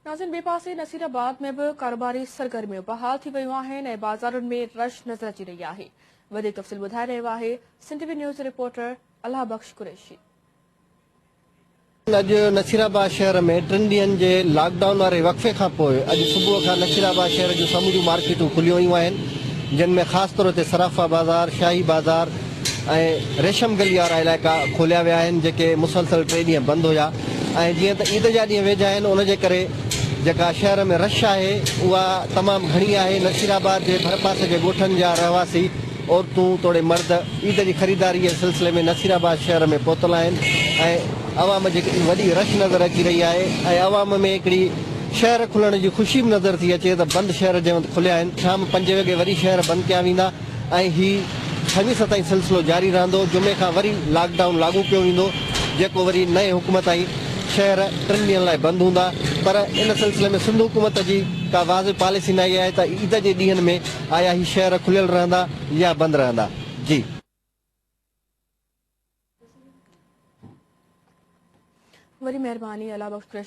नाज़िन ॿिए पासे नसीराबाद में भी कारोबारी सरगर्मियों बहाल थी वियूं आहिनि ऐं बाज़ारुनि में रश नज़र अची रही आहे। वधीक तफ़सील ॿुधाए रहियो आहे Sindh TV news reporter Allahbakhsh Qureshi. अॼु नसीराबाद शहर में 3 ॾींहनि जे लॉकडाउन वारे वक़फ़े खां पोइ अॼु सुबुह खां नसीराबाद शहर जूं समूरियूं मार्केटूं खुलियूं वयूं आहिनि, जिन में ख़ासि तौर ते सराफा बाज़ार, शाही बाज़ार ऐं रेशम गली वारा इलाइक़ा खोलिया विया आहिनि, जेके मुसलसल 3 ॾींहं बंदि हुया। ऐं जीअं त ईद जा ॾींहं वेझा आहिनि, उनजे करे जेका शहर में रश आहे उहा तमामु घणी आहे। नसीराबाद जे भरपासे जे ॻोठनि जा रहवासी, औरतूं, तोड़े मर्द ईद जी ख़रीदारी जे सिलसिले में नसीराबाद शहर में पहुतल आहिनि ऐं अवाम जी वॾी रश नज़र अची रही आहे ऐं अवाम में हिकिड़ी शहर खुलण जी ख़ुशी बि नज़र थी अचे त बंदि शहर जंहिं वक़्तु खुलिया आहिनि। शाम 5 वॻे वरी शहर बंदि कया वेंदा ऐं हीउ 26 ताईं सिलसिलो जारी रहंदो। जुमे खां वरी लॉकडाउन लागू कयो वेंदो, जेको वरी नए हुकूमत ताईं शहर 3 ॾींहनि लाइ बंदि हूंदा। पर इन सिलसिले में सिंध हुकूमत जी का वाज़िब पॉलिसी न आई आहे त ईद जे ॾींहनि में आया ही शहर खुलियल रहंदा या बंदि रहंदा। जी वरी महिरबानी अल्लाहबख़श।